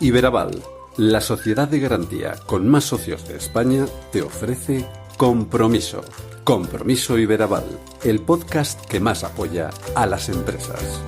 Iberaval, la sociedad de garantía con más socios de España, te ofrece Compromiso. Compromiso Iberaval, el podcast que más apoya a las empresas.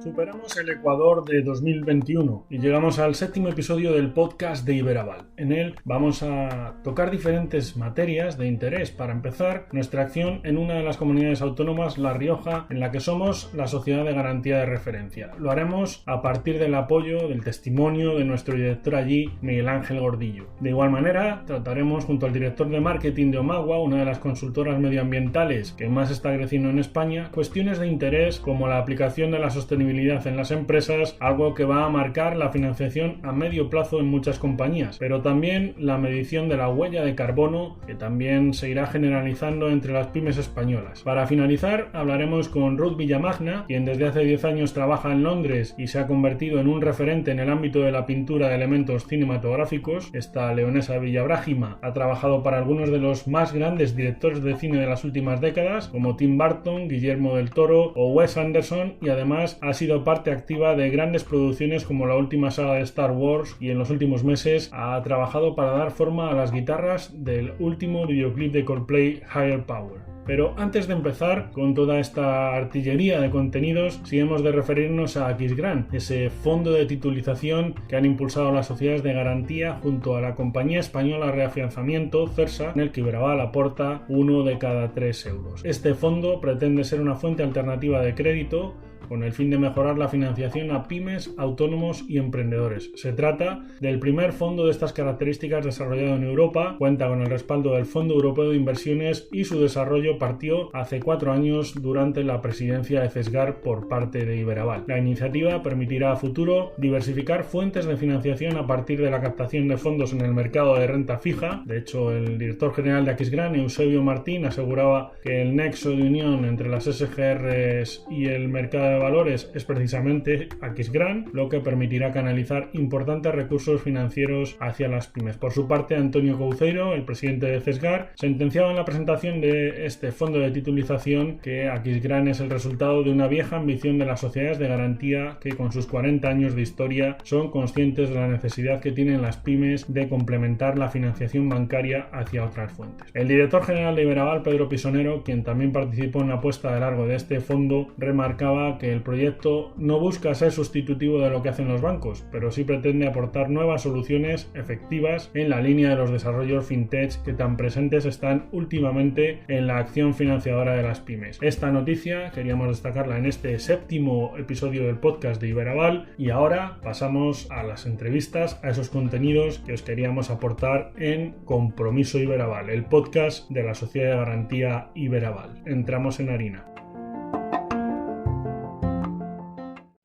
Superamos el Ecuador de 2021 y llegamos al séptimo episodio del podcast de Iberaval. En él vamos a tocar diferentes materias de interés. Para empezar, nuestra acción en una de las comunidades autónomas, La Rioja, en la que somos la sociedad de garantía de referencia. Lo haremos a partir del apoyo, del testimonio de nuestro director allí, Miguel Ángel Gordillo. De igual manera, trataremos junto al director de marketing de Omagua, una de las consultoras medioambientales que más está creciendo en España, cuestiones de interés como la aplicación de la sostenibilidad en las empresas, algo que va a marcar la financiación a medio plazo en muchas compañías, pero también la medición de la huella de carbono, que también se irá generalizando entre las pymes españolas. Para finalizar, hablaremos con Ruth Villamagna, quien desde hace 10 años trabaja en Londres y se ha convertido en un referente en el ámbito de la pintura de elementos cinematográficos. Esta leonesa villabrágima ha trabajado para algunos de los más grandes directores de cine de las últimas décadas, como Tim Burton, Guillermo del Toro o Wes Anderson, y además ha sido parte activa de grandes producciones como la última saga de Star Wars, y en los últimos meses ha trabajado para dar forma a las guitarras del último videoclip de Coldplay, Higher Power. Pero antes de empezar con toda esta artillería de contenidos, sí hemos de referirnos a Aquisgrán, ese fondo de titulización que han impulsado las sociedades de garantía junto a la compañía española de reafianzamiento, CERSA, en el que Iberaval aporta 1 de cada 3 euros. Este fondo pretende ser una fuente alternativa de crédito con el fin de mejorar la financiación a pymes, autónomos y emprendedores. Se trata del primer fondo de estas características desarrollado en Europa, cuenta con el respaldo del Fondo Europeo de Inversiones y su desarrollo partió hace 4 años durante la presidencia de CESGAR por parte de Iberaval. La iniciativa permitirá a futuro diversificar fuentes de financiación a partir de la captación de fondos en el mercado de renta fija. De hecho, el director general de Aquisgrán, Eusebio Martín, aseguraba que el nexo de unión entre las SGRs y el mercado de valores es precisamente Aquisgrán, lo que permitirá canalizar importantes recursos financieros hacia las pymes. Por su parte, Antonio Couceiro, el presidente de CESGAR, sentenciaba en la presentación de este fondo de titulización que Aquisgrán es el resultado de una vieja ambición de las sociedades de garantía que con sus 40 años de historia son conscientes de la necesidad que tienen las pymes de complementar la financiación bancaria hacia otras fuentes. El director general de Iberaval, Pedro Pisonero, quien también participó en la puesta de largo de este fondo, remarcaba que el proyecto no busca ser sustitutivo de lo que hacen los bancos, pero sí pretende aportar nuevas soluciones efectivas en la línea de los desarrollos fintech que tan presentes están últimamente en la acción financiadora de las pymes. Esta noticia queríamos destacarla en este séptimo episodio del podcast de Iberaval, y ahora pasamos a las entrevistas, a esos contenidos que os queríamos aportar en Compromiso Iberaval, el podcast de la Sociedad de Garantía Iberaval. Entramos en harina.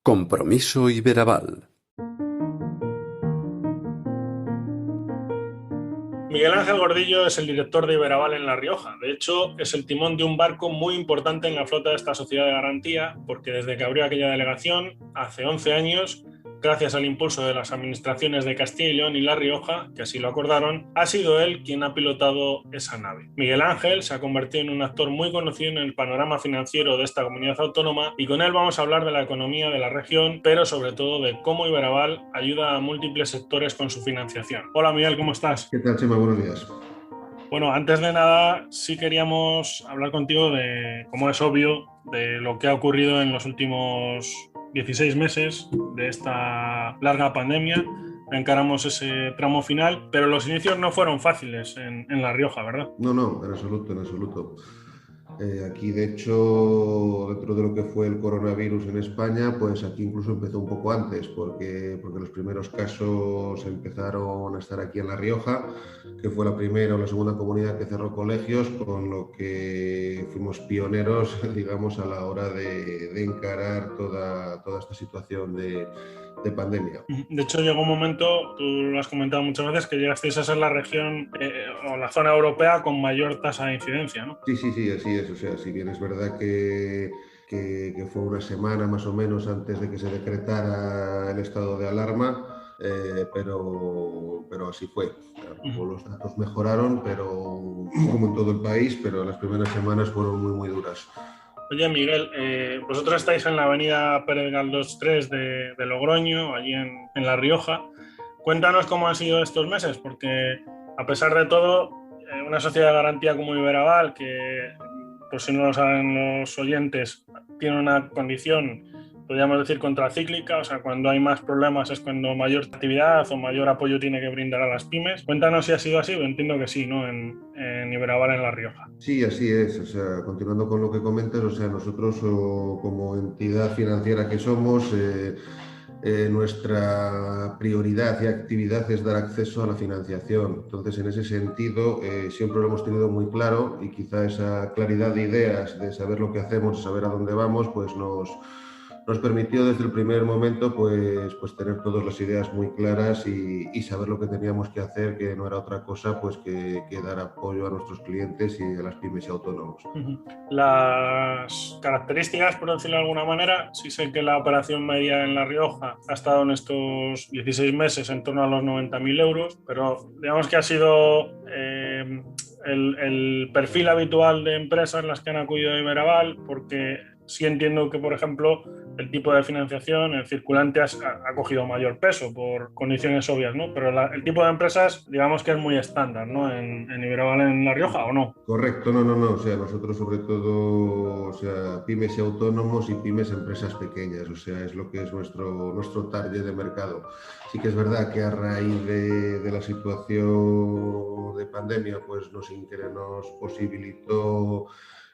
Compromiso Iberaval. Miguel Ángel Gordillo es el director de Iberaval en La Rioja. De hecho, es el timón de un barco muy importante en la flota de esta sociedad de garantía, porque desde que abrió aquella delegación, hace 11 años, gracias al impulso de las administraciones de Castilla y León y La Rioja, que así lo acordaron, ha sido él quien ha pilotado esa nave. Miguel Ángel se ha convertido en un actor muy conocido en el panorama financiero de esta comunidad autónoma, y con él vamos a hablar de la economía de la región, pero sobre todo de cómo Iberaval ayuda a múltiples sectores con su financiación. Hola Miguel, ¿cómo estás? ¿Qué tal, Chema? Buenos días. Bueno, antes de nada, sí queríamos hablar contigo de, como es obvio, de lo que ha ocurrido en los últimos 16 meses de esta larga pandemia. Encaramos ese tramo final, pero los inicios no fueron fáciles en La Rioja, ¿verdad? No, en absoluto, en absoluto. Aquí, de hecho, dentro de lo que fue el coronavirus en España, pues aquí incluso empezó un poco antes, porque los primeros casos empezaron a estar aquí en La Rioja, que fue la primera o la segunda comunidad que cerró colegios, con lo que fuimos pioneros, digamos, a la hora de encarar toda esta situación de pandemia. De hecho, llegó un momento, tú lo has comentado muchas veces, que llegasteis a ser la región o la zona europea con mayor tasa de incidencia, ¿no? Sí, así es. O sea, si bien es verdad que fue una semana más o menos antes de que se decretara el estado de alarma, pero así fue. Luego los datos mejoraron, pero como en todo el país, pero las primeras semanas fueron muy, muy duras. Oye, Miguel, vosotros estáis en la avenida Pérez Galdós 3 de Logroño, allí en La Rioja. Cuéntanos cómo han sido estos meses, porque a pesar de todo, una sociedad de garantía como Iberaval, que por si no lo saben los oyentes, tiene una condición, podríamos decir, contracíclica, o sea, cuando hay más problemas es cuando mayor actividad o mayor apoyo tiene que brindar a las pymes. Cuéntanos si ha sido así, entiendo que sí, ¿no? En Iberaval, en La Rioja. Sí, así es. O sea, continuando con lo que comentas, o sea, nosotros como entidad financiera que somos, nuestra prioridad y actividad es dar acceso a la financiación. Entonces, en ese sentido, siempre lo hemos tenido muy claro y quizá esa claridad de ideas, de saber lo que hacemos, de saber a dónde vamos, pues nos permitió desde el primer momento pues tener todas las ideas muy claras y saber lo que teníamos que hacer, que no era otra cosa pues que dar apoyo a nuestros clientes y a las pymes y autónomos. Las características, por decirlo de alguna manera, sí sé que la operación media en La Rioja ha estado en estos 16 meses en torno a los 90.000 euros, pero digamos que ha sido el perfil habitual de empresas las que han acudido a Iberaval, porque sí entiendo que, por ejemplo, el tipo de financiación, el circulante ha cogido mayor peso por condiciones obvias, ¿no? Pero el tipo de empresas, digamos que es muy estándar, ¿no? En Iberaval, en La Rioja, ¿o no? Correcto, no. O sea, nosotros sobre todo, o sea, pymes y autónomos y pymes empresas pequeñas, o sea, es lo que es nuestro target de mercado. Sí que es verdad que a raíz de la situación de pandemia, pues nos posibilitó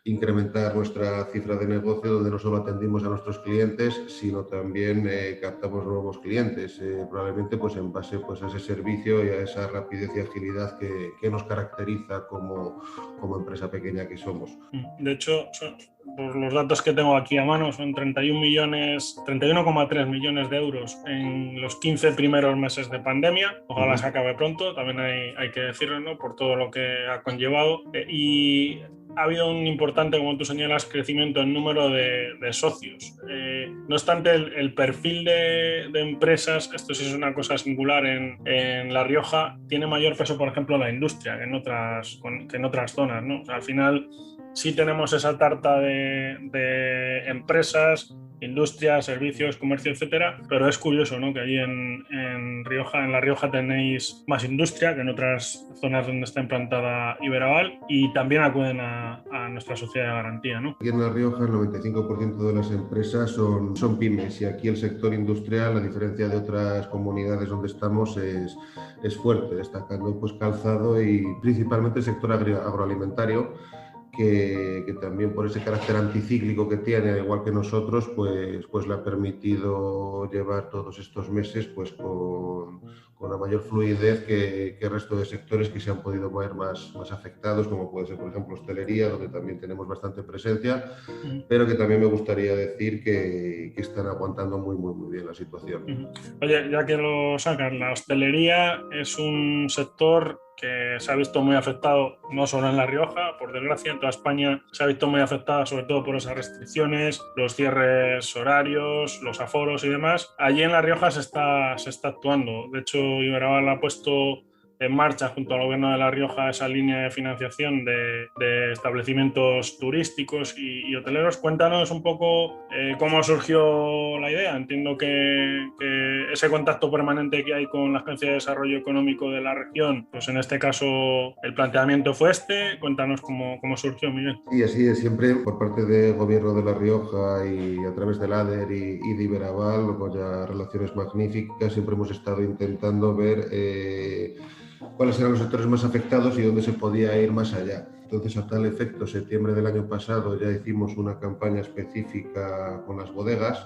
incrementar nuestra cifra de negocio, donde no solo atendimos a nuestros clientes, sino también captamos nuevos clientes, probablemente pues en base pues a ese servicio y a esa rapidez y agilidad que nos caracteriza como empresa pequeña que somos. De hecho, por los datos que tengo aquí a mano, son 31,3 millones de euros en los 15 primeros meses de pandemia. Ojalá se acabe pronto, también hay que decirlo, ¿no? Por todo lo que ha conllevado. Y ha habido un importante, como tú señalas, crecimiento en número de socios. No obstante, el perfil de empresas, esto sí es una cosa singular en La Rioja, tiene mayor peso, por ejemplo, la industria que en otras zonas, ¿no? O sea, al final sí tenemos esa tarta de empresas, industria, servicios, comercio, etcétera, pero es curioso, ¿no? Que allí en La Rioja tenéis más industria que en otras zonas donde está implantada Iberaval, y también acuden a nuestra sociedad de garantía, ¿no? Aquí en La Rioja el 95% de las empresas son pymes, y aquí el sector industrial, a diferencia de otras comunidades donde estamos, es fuerte, destacando pues calzado y principalmente el sector agroalimentario, que también por ese carácter anticíclico que tiene, al igual que nosotros, pues le ha permitido llevar todos estos meses pues con una mayor fluidez que el resto de sectores que se han podido ver más afectados, como puede ser, por ejemplo, hostelería, donde también tenemos bastante presencia, pero que también me gustaría decir que están aguantando muy bien la situación. Oye, ya que lo sacas, la hostelería es un sector que se ha visto muy afectado, no solo en La Rioja, por desgracia, en toda España se ha visto muy afectada, sobre todo por esas restricciones, los cierres horarios, los aforos y demás. Allí en La Rioja se está actuando. De hecho, Iberaval ha puesto en marcha junto al Gobierno de La Rioja esa línea de financiación de establecimientos turísticos y hoteleros. Cuéntanos un poco cómo surgió la idea. Entiendo que ese contacto permanente que hay con la Agencia de Desarrollo Económico de la región, pues en este caso el planteamiento fue este. Cuéntanos cómo surgió, Miguel. Sí, así es, siempre por parte del Gobierno de La Rioja y a través del ADER y de Iberaval, pues ya relaciones magníficas, siempre hemos estado intentando ver cuáles eran los sectores más afectados y dónde se podía ir más allá. Entonces, a tal efecto, septiembre del año pasado ya hicimos una campaña específica con las bodegas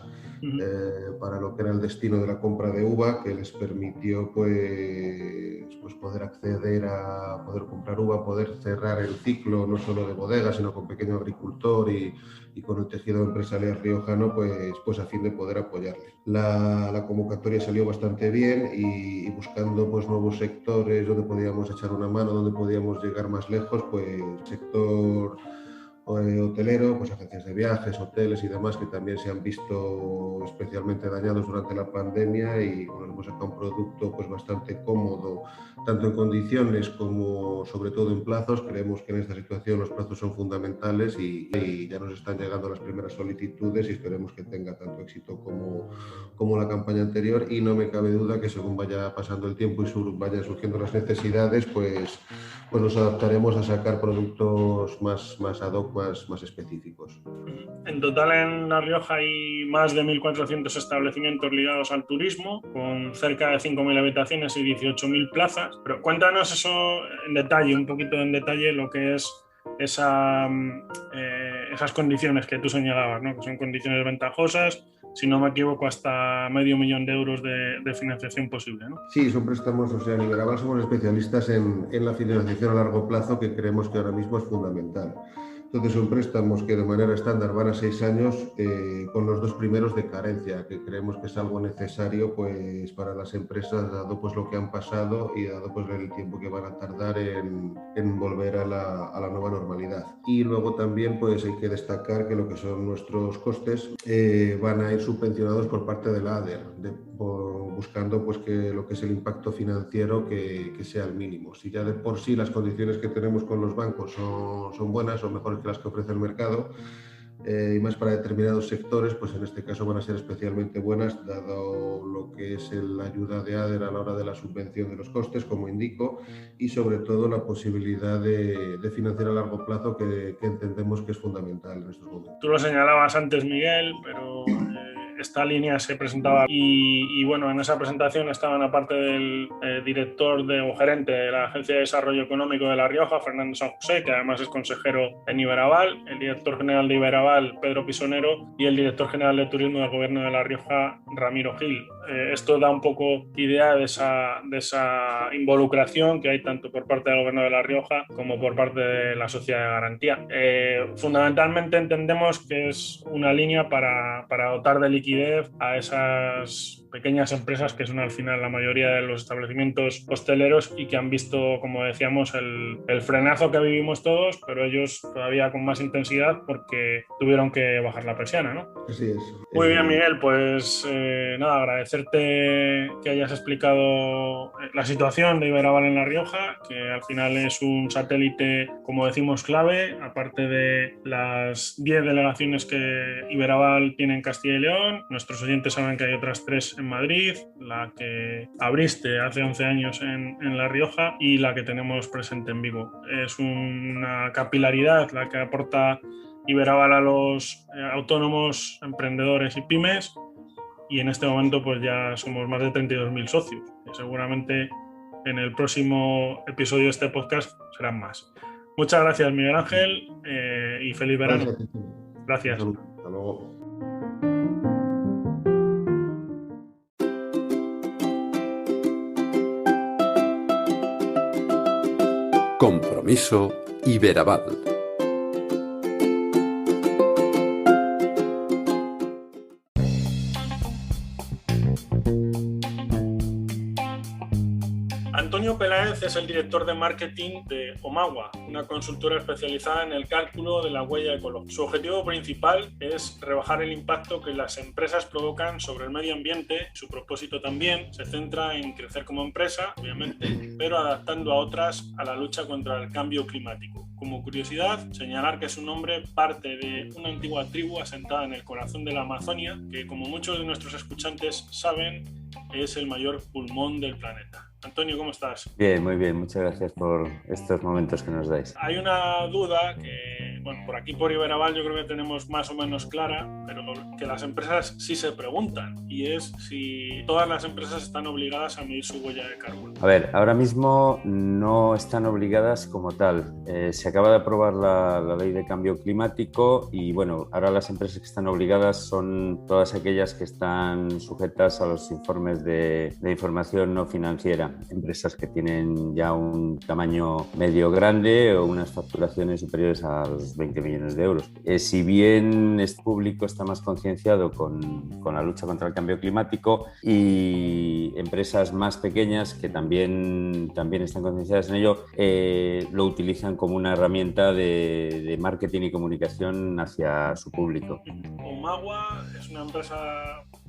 para lo que era el destino de la compra de uva, que les permitió pues poder acceder a poder comprar uva, poder cerrar el ciclo no solo de bodegas, sino con pequeño agricultor y con el tejido empresarial riojano, pues a fin de poder apoyarle. La convocatoria salió bastante bien y buscando pues nuevos sectores donde podíamos echar una mano, donde podíamos llegar más lejos, pues el sector hotelero, pues agencias de viajes, hoteles y demás que también se han visto especialmente dañados durante la pandemia y bueno, hemos sacado un producto pues bastante cómodo, tanto en condiciones como sobre todo en plazos. Creemos que en esta situación los plazos son fundamentales y ya nos están llegando las primeras solicitudes y esperemos que tenga tanto éxito como la campaña anterior, y no me cabe duda que según vaya pasando el tiempo y vayan surgiendo las necesidades, pues nos adaptaremos a sacar productos más ad hoc, más específicos. En total en La Rioja hay más de 1.400 establecimientos ligados al turismo, con cerca de 5.000 habitaciones y 18.000 plazas. Pero cuéntanos eso en detalle, un poquito en detalle, lo que es esas condiciones que tú señalabas, ¿no? Que son condiciones ventajosas, si no me equivoco, hasta $500.000 de financiación posible, ¿no? Sí, son préstamos, o sea, en Iberaval somos especialistas en la financiación a largo plazo, que creemos que ahora mismo es fundamental. Entonces son préstamos que de manera estándar van a 6 años, con los 2 primeros de carencia, que creemos que es algo necesario pues para las empresas, dado pues lo que han pasado y dado pues el tiempo que van a tardar en volver a la nueva normalidad. Y luego también pues hay que destacar que lo que son nuestros costes van a ir subvencionados por parte de la ADER, buscando pues que lo que es el impacto financiero que sea el mínimo. Si ya de por sí las condiciones que tenemos con los bancos son buenas o mejores que las que ofrece el mercado, y más para determinados sectores, pues en este caso van a ser especialmente buenas, dado lo que es la ayuda de ADER a la hora de la subvención de los costes, como indico, y sobre todo la posibilidad de financiar a largo plazo, que entendemos que es fundamental en estos momentos. Tú lo señalabas antes, Miguel, pero esta línea se presentaba y bueno, en esa presentación estaban, aparte del director o gerente de la Agencia de Desarrollo Económico de La Rioja, Fernando San José, que además es consejero en Iberaval, el director general de Iberaval, Pedro Pisonero, y el director general de Turismo del Gobierno de La Rioja, Ramiro Gil. Esto da un poco idea de esa involucración que hay tanto por parte del Gobierno de La Rioja como por parte de la Sociedad de Garantía. Fundamentalmente entendemos que es una línea para dotar de liquidez a esas pequeñas empresas que son al final la mayoría de los establecimientos hosteleros y que han visto, como decíamos, el frenazo que vivimos todos, pero ellos todavía con más intensidad porque tuvieron que bajar la persiana, ¿no? Así es. Muy bien, Miguel, pues nada, agradecerte que hayas explicado la situación de Iberaval en La Rioja, que al final es un satélite, como decimos, clave, aparte de las 10 delegaciones que Iberaval tiene en Castilla y León. Nuestros oyentes saben que hay otras 3 en Madrid, la que abriste hace 11 años en La Rioja y la que tenemos presente en Vigo. Es una capilaridad la que aporta Iberaval a los autónomos, emprendedores y pymes, y en este momento pues ya somos más de 32.000 socios, y seguramente en el próximo episodio de este podcast serán más. Muchas gracias, Miguel Ángel, y feliz verano. Gracias. Hasta luego. Compromiso Iberaval. Antonio Peláez es el director de marketing de Omagua, una consultora especializada en el cálculo de la huella ecológica. Su objetivo principal es rebajar el impacto que las empresas provocan sobre el medio ambiente. Su propósito también se centra en crecer como empresa, obviamente, pero adaptando a otras a la lucha contra el cambio climático. Como curiosidad, señalar que su nombre parte de una antigua tribu asentada en el corazón de la Amazonia, que, como muchos de nuestros escuchantes saben, es el mayor pulmón del planeta. Antonio, ¿cómo estás? Bien, muy bien. Muchas gracias por estos momentos que nos dais. Hay una duda que, bueno, por aquí por Iberaval yo creo que tenemos más o menos clara, pero que las empresas sí se preguntan, y es si todas las empresas están obligadas a medir su huella de carbono. A ver, ahora mismo no están obligadas como tal. Se acaba de aprobar la ley de cambio climático y, bueno, ahora las empresas que están obligadas son todas aquellas que están sujetas a los informes de información no financiera. Empresas que tienen ya un tamaño medio grande o unas facturaciones superiores a los 20 millones de euros. Si bien este público está más concienciado con la lucha contra el cambio climático, y empresas más pequeñas que también están concienciadas en ello, lo utilizan como una herramienta de marketing y comunicación hacia su público. Omagua es una empresa,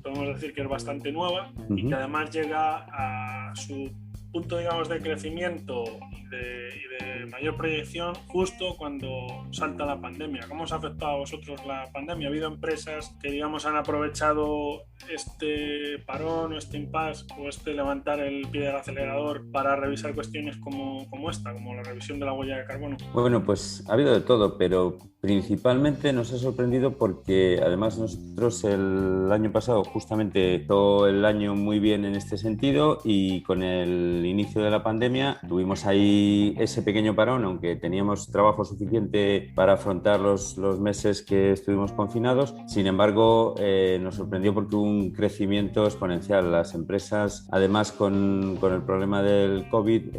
podemos decir que es bastante nueva y que además llega a su punto, digamos, de crecimiento y de mayor proyección justo cuando salta la pandemia. ¿Cómo os ha afectado a vosotros la pandemia? ¿Ha habido empresas que, digamos, han aprovechado este parón o este impasse o este levantar el pie del acelerador para revisar cuestiones como esta, como la revisión de la huella de carbono? Bueno, pues ha habido de todo, pero principalmente nos ha sorprendido porque además nosotros el año pasado justamente todo el año muy bien en este sentido, y con el inicio de la pandemia tuvimos ahí ese pequeño parón, aunque teníamos trabajo suficiente para afrontar los meses que estuvimos confinados. Sin embargo, nos sorprendió porque hubo un crecimiento exponencial. Las empresas, además con el problema del COVID,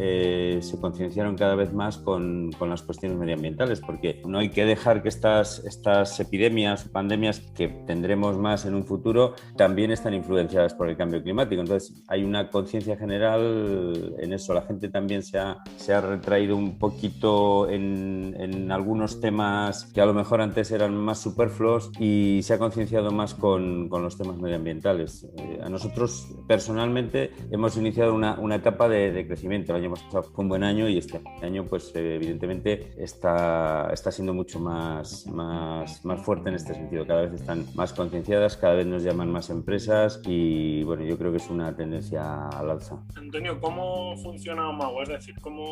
se concienciaron cada vez más con las cuestiones medioambientales, porque no hay que dejar que estas epidemias o pandemias, que tendremos más en un futuro, también están influenciadas por el cambio climático. Entonces hay una conciencia general en eso. La gente también se ha retraído un poquito en algunos temas que a lo mejor antes eran más superfluos, y se ha concienciado más con los temas medioambientales. A nosotros personalmente hemos iniciado una etapa de crecimiento. El año pasado fue un buen año, y este año pues evidentemente está siendo mucho más fuerte en este sentido. Cada vez están más concienciadas, cada vez nos llaman más empresas, y bueno, yo creo que es una tendencia al alza. Antonio, ¿cómo funciona Omagua? Es decir, ¿cómo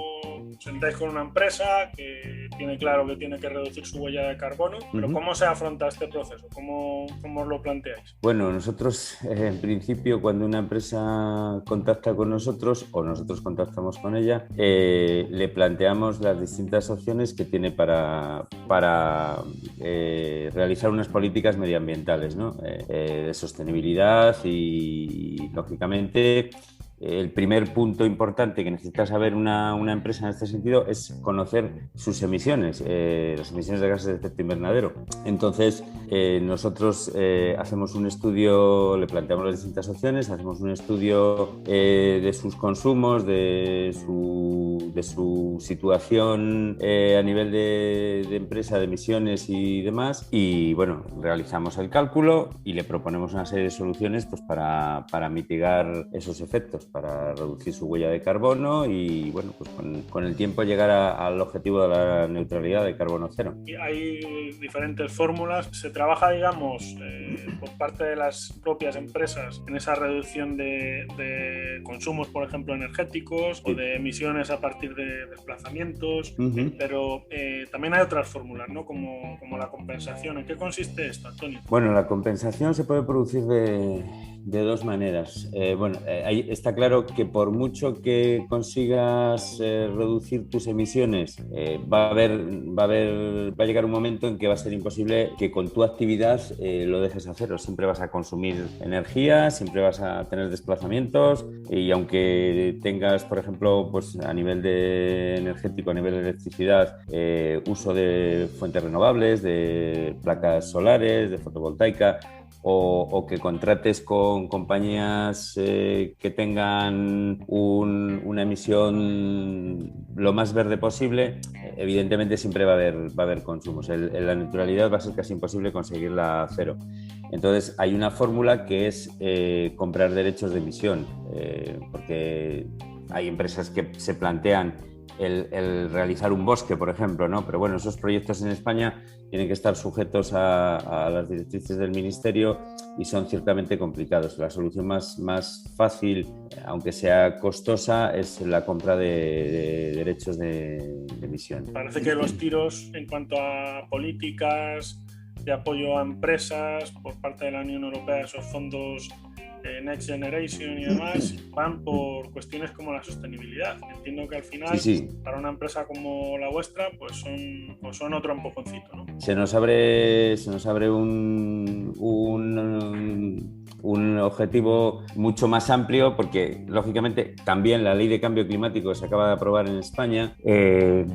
sentáis con una empresa que tiene claro que tiene que reducir su huella de carbono, pero cómo se afronta este proceso? ¿Cómo os lo planteáis? Bueno, nosotros en principio, cuando una empresa contacta con nosotros o nosotros contactamos con ella, le planteamos las distintas opciones que tiene para realizar unas políticas medioambientales, ¿no? De sostenibilidad, y lógicamente el primer punto importante que necesita saber una empresa en este sentido es conocer sus emisiones, las emisiones de gases de efecto invernadero. Entonces, nosotros hacemos un estudio, le planteamos las distintas opciones, hacemos un estudio de sus consumos, de su situación a nivel de empresa, de emisiones y demás, y bueno, realizamos el cálculo y le proponemos una serie de soluciones pues para mitigar esos efectos, para reducir su huella de carbono y bueno, pues con el tiempo llegar al objetivo de la neutralidad de carbono cero. Y hay diferentes fórmulas. Se trabaja, digamos, por parte de las propias empresas en esa reducción de consumos, por ejemplo, energéticos, o de emisiones a partir de desplazamientos, pero también hay otras fórmulas, ¿no? Como la compensación. ¿En qué consiste esto, Antonio? Bueno, la compensación se puede producir de dos maneras. Ahí está claro que por mucho que consigas reducir tus emisiones, va a llegar un momento en que va a ser imposible que con tu actividad lo dejes hacer. Siempre vas a consumir energía, siempre vas a tener desplazamientos, y aunque tengas, por ejemplo, pues a nivel energético, a nivel de electricidad, uso de fuentes renovables, de placas solares, de fotovoltaica, o que contrates con compañías que tengan una emisión lo más verde posible, evidentemente siempre va a haber consumos. En la neutralidad va a ser casi imposible conseguirla a cero. Entonces hay una fórmula que es comprar derechos de emisión, porque hay empresas que se plantean el realizar un bosque, por ejemplo, ¿no? Pero bueno, esos proyectos en España tienen que estar sujetos a las directrices del Ministerio y son ciertamente complicados. La solución más fácil, aunque sea costosa, es la compra de derechos de emisión. Parece que los tiros en cuanto a políticas de apoyo a empresas por parte de la Unión Europea, esos fondos Next Generation y demás, van por cuestiones como la sostenibilidad. Entiendo que al final, para una empresa como la vuestra, pues son otro empujoncito, ¿no? Se nos abre un objetivo mucho más amplio porque, lógicamente, también la ley de cambio climático que se acaba de aprobar en España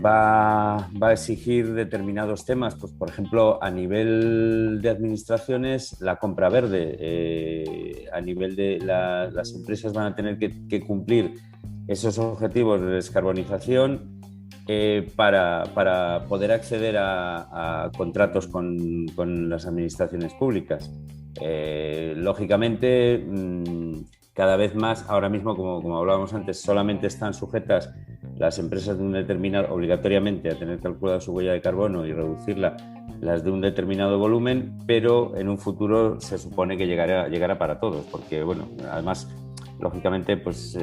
va a exigir determinados temas, pues, por ejemplo, a nivel de administraciones, la compra verde, a nivel de las empresas van a tener que cumplir esos objetivos de descarbonización para poder acceder a contratos con las administraciones públicas. Lógicamente, cada vez más, ahora mismo, como hablábamos antes, solamente están sujetas las empresas de un determinado, obligatoriamente, a tener calculada su huella de carbono y reducirla, las de un determinado volumen, pero en un futuro se supone que llegará para todos, porque, bueno, además, lógicamente, pues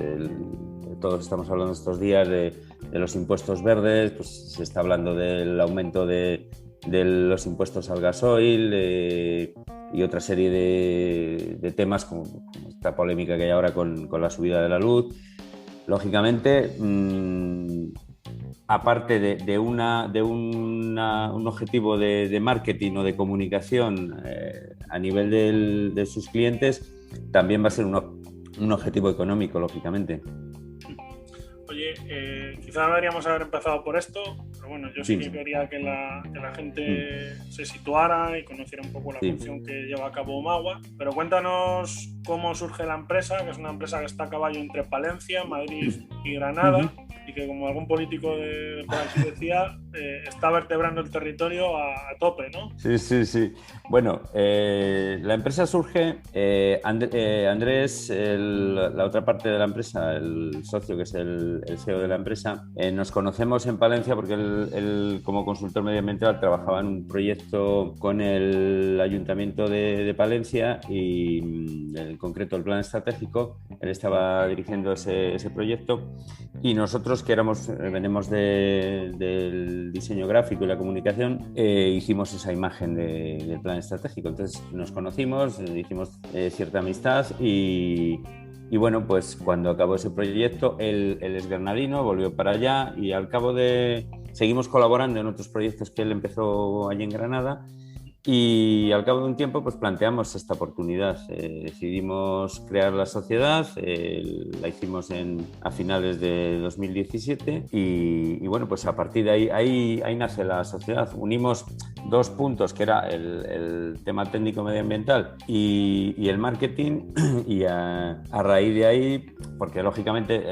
todos estamos hablando estos días de los impuestos verdes, pues se está hablando del aumento de los impuestos al gasoil y otra serie de temas como esta polémica que hay ahora con la subida de la luz. Lógicamente, aparte de un objetivo de marketing o de comunicación a nivel de sus clientes, también va a ser un objetivo económico, lógicamente. Oye, quizá deberíamos haber empezado por esto, pero bueno, yo sí que quería que la gente se situara y conociera un poco la función que lleva a cabo Omagua. Pero cuéntanos cómo surge la empresa, que es una empresa que está a caballo entre Palencia, Madrid y Granada, y que, como algún político por aquí decía, está vertebrando el territorio a tope, ¿no? Sí. Bueno, la empresa surge, Andrés, la otra parte de la empresa, el socio que es el CEO de la empresa, nos conocemos en Palencia porque él como consultor medioambiental trabajaba en un proyecto con el Ayuntamiento de Palencia y en concreto el plan estratégico. Él estaba dirigiendo ese proyecto y nosotros, que venimos del diseño gráfico y la comunicación, hicimos esa imagen del plan estratégico. Entonces nos conocimos, hicimos cierta amistad y bueno, pues cuando acabó ese proyecto, él es granadino, volvió para allá y al cabo seguimos colaborando en otros proyectos que él empezó allí en Granada. Y al cabo de un tiempo pues planteamos esta oportunidad, decidimos crear la sociedad, la hicimos a finales de 2017 y bueno, pues a partir de ahí nace la sociedad. Unimos dos puntos, que era el tema técnico medioambiental y el marketing, y a raíz de ahí, porque lógicamente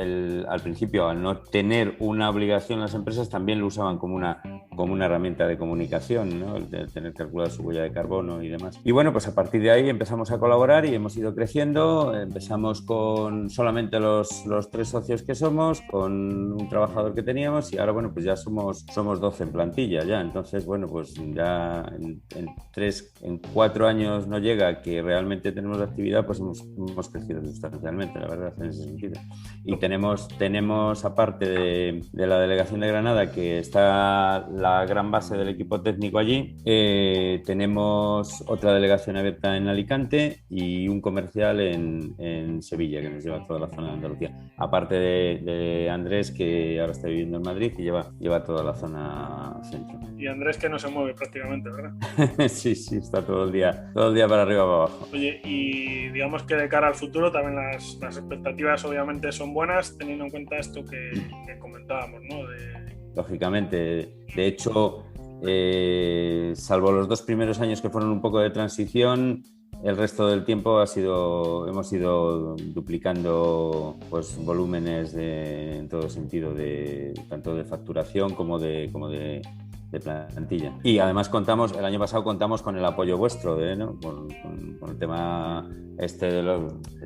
al principio, al no tener una obligación, las empresas también lo usaban como una herramienta de comunicación, ¿no? El de tener calculado su huella de carbono y demás. Y bueno, pues a partir de ahí empezamos a colaborar y hemos ido creciendo. Empezamos con solamente los 3 socios que somos, con un trabajador que teníamos, y ahora, bueno, pues ya somos 12 en plantilla ya. Entonces, bueno, pues ya en 4 años no llega que realmente tenemos actividad, pues hemos crecido sustancialmente, la verdad, en ese sentido. Y tenemos aparte de la delegación de Granada, que está la gran base del equipo técnico allí, tenemos otra delegación abierta en Alicante y un comercial en Sevilla, que nos lleva a toda la zona de Andalucía. Aparte de Andrés, que ahora está viviendo en Madrid y lleva toda la zona centro. Y Andrés, que no se mueve prácticamente, ¿verdad? Sí, está todo el día para arriba para abajo. Oye, y digamos que de cara al futuro también las expectativas obviamente son buenas, teniendo en cuenta esto que comentábamos, ¿no? Lógicamente, de hecho, salvo los 2 primeros años que fueron un poco de transición, el resto del tiempo hemos ido duplicando pues volúmenes en todo sentido, tanto de facturación como de plantilla. Y además el año pasado contamos con el apoyo vuestro, ¿no? Con el tema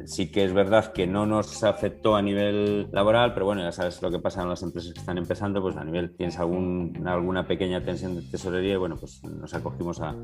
sí que es verdad que no nos afectó a nivel laboral, pero bueno, ya sabes lo que pasa en las empresas que están empezando, pues a nivel tienes alguna pequeña tensión de tesorería y bueno, pues nos acogimos a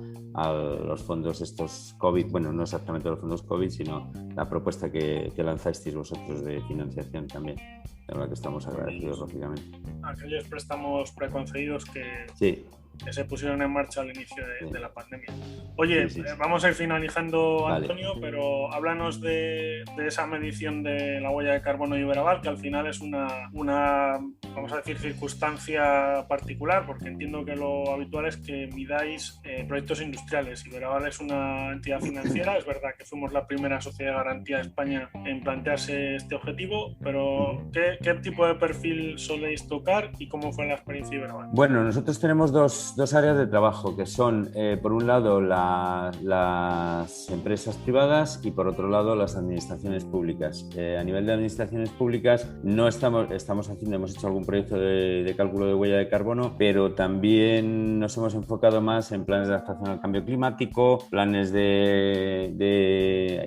los fondos estos COVID, bueno, no exactamente los fondos COVID, sino la propuesta que lanzasteis vosotros de financiación también, de la que estamos agradecidos, lógicamente. Aquellos préstamos preconcedidos que... Sí. que se pusieron en marcha al inicio de la pandemia. Oye, vamos a ir finalizando, Antonio, vale. Pero háblanos de esa medición de la huella de carbono de Iberaval, que al final es una, vamos a decir, circunstancia particular, porque entiendo que lo habitual es que midáis proyectos industriales. Iberaval es una entidad financiera, es verdad que fuimos la primera sociedad de garantía de España en plantearse este objetivo, pero ¿qué tipo de perfil soléis tocar y cómo fue la experiencia de Iberaval? Bueno, nosotros tenemos dos áreas de trabajo, que son, por un lado, las empresas privadas y, por otro lado, las administraciones públicas. A nivel de administraciones públicas, no hemos hecho algún proyecto de cálculo de huella de carbono, pero también nos hemos enfocado más en planes de adaptación al cambio climático, planes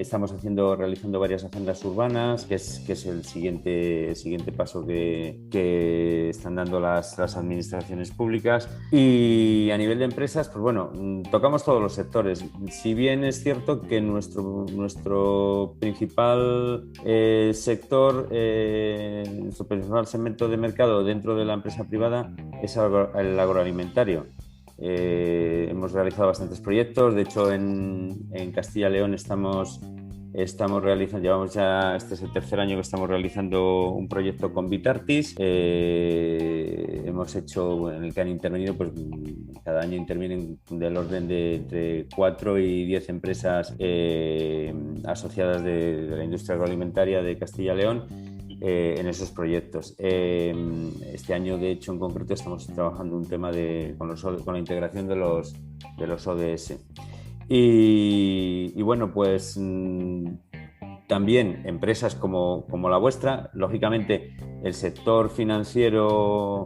estamos realizando varias agendas urbanas, que es el siguiente paso que están dando las administraciones públicas. Y a nivel de empresas, pues bueno, tocamos todos los sectores. Si bien es cierto que nuestro principal sector, nuestro principal segmento de mercado dentro de la empresa privada es el agroalimentario. Hemos realizado bastantes proyectos. De hecho, en Castilla y León estamos realizando, este es el tercer año que estamos realizando un proyecto con Vitartis. Hemos hecho, en el que han intervenido, pues cada año intervienen del orden de entre 4 y 10 empresas asociadas de la industria agroalimentaria de Castilla y León en esos proyectos. Este año, de hecho, en concreto, estamos trabajando un tema con la integración de los ODS. Y bueno, pues también empresas como la vuestra, lógicamente el sector financiero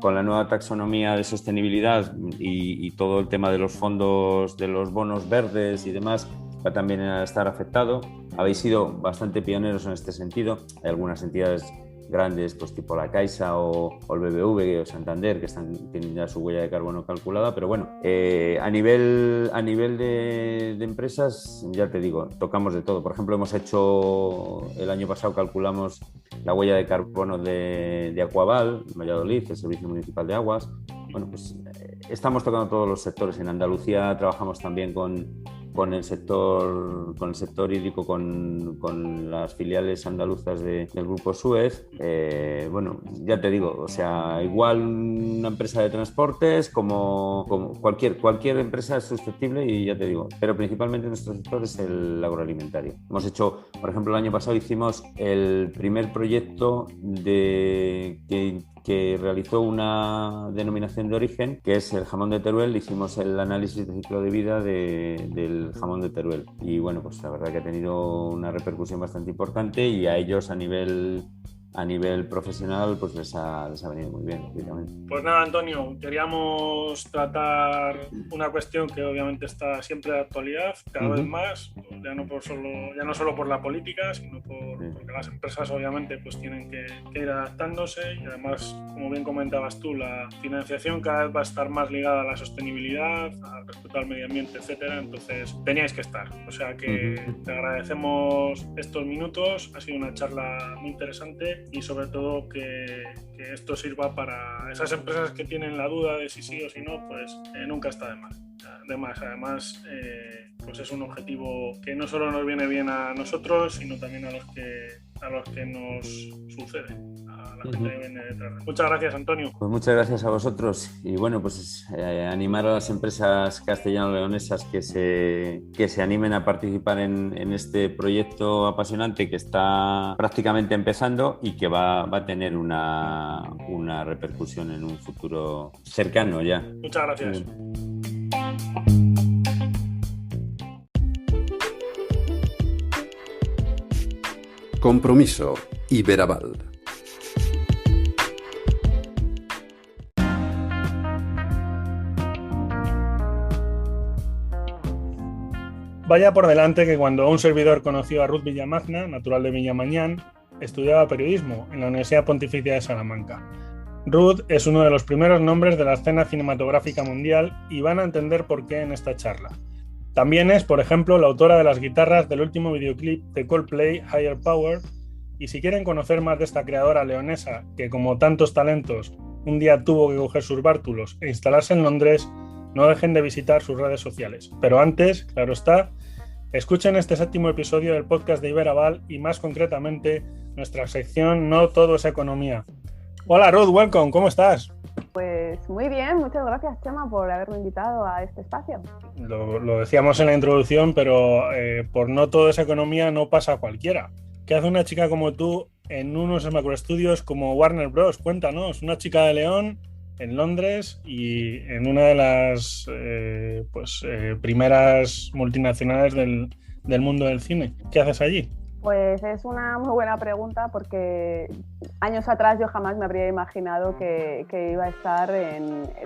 con la nueva taxonomía de sostenibilidad y todo el tema de los fondos, de los bonos verdes y demás, va también a estar afectado. Habéis sido bastante pioneros en este sentido. Hay algunas entidades grandes, pues tipo la Caixa o el BBV o Santander, que tienen ya su huella de carbono calculada, pero bueno, a nivel de empresas, ya te digo, tocamos de todo. Por ejemplo, el año pasado calculamos la huella de carbono de Aquaval, Valladolid, el Servicio Municipal de Aguas. Bueno, pues estamos tocando todos los sectores. En Andalucía trabajamos también con el sector hídrico, con las filiales andaluzas del Grupo Suez. Bueno, ya te digo, o sea, igual una empresa de transportes como cualquier empresa es susceptible, y ya te digo, pero principalmente nuestro sector es el agroalimentario. Hemos hecho, por ejemplo, el año pasado hicimos el primer proyecto que realizó una denominación de origen, que es el jamón de Teruel. Hicimos el análisis de ciclo de vida del jamón de Teruel, y bueno, pues la verdad que ha tenido una repercusión bastante importante, y a ellos a nivel profesional pues les ha venido muy bien, obviamente. Pues nada, Antonio, queríamos tratar una cuestión que obviamente está siempre de actualidad, cada vez más, ya no solo por la política, sino porque las empresas obviamente pues tienen que ir adaptándose, y además, como bien comentabas tú, la financiación cada vez va a estar más ligada a la sostenibilidad, al respeto al medio ambiente, etcétera. Entonces teníais que estar, o sea que te agradecemos estos minutos. Ha sido una charla muy interesante, y sobre todo que esto sirva para esas empresas que tienen la duda de si sí o si no, pues nunca está de más. Además, pues es un objetivo que no solo nos viene bien a nosotros, sino también a los que nos sucede, a la gente que viene detrás. Muchas gracias, Antonio. Pues muchas gracias a vosotros, y bueno, pues animar a las empresas castellano-leonesas que se animen a participar en este proyecto apasionante que está prácticamente empezando y que va a tener una repercusión en un futuro cercano ya. Muchas gracias. Compromiso Iberaval. Vaya por delante que cuando un servidor conoció a Ruth Villamagna, natural de Villamañán, estudiaba periodismo en la Universidad Pontificia de Salamanca. Ruth es uno de los primeros nombres de la escena cinematográfica mundial, y van a entender por qué en esta charla. También es, por ejemplo, la autora de las guitarras del último videoclip de Coldplay, Higher Power, y si quieren conocer más de esta creadora leonesa, que como tantos talentos un día tuvo que coger sus bártulos e instalarse en Londres, no dejen de visitar sus redes sociales. Pero antes, claro está, escuchen este 7º episodio del podcast de Iberaval y más concretamente nuestra sección No Todo es Economía. Hola Ruth, welcome, ¿cómo estás? Pues muy bien, muchas gracias Chema por haberme invitado a este espacio. Lo decíamos en la introducción, pero por No Todo es Economía no pasa cualquiera. ¿Qué hace una chica como tú en unos macroestudios como Warner Bros? Cuéntanos, una chica de León en Londres y en una de las primeras multinacionales del mundo del cine. ¿Qué haces allí? Pues es una muy buena pregunta porque años atrás yo jamás me habría imaginado que iba a estar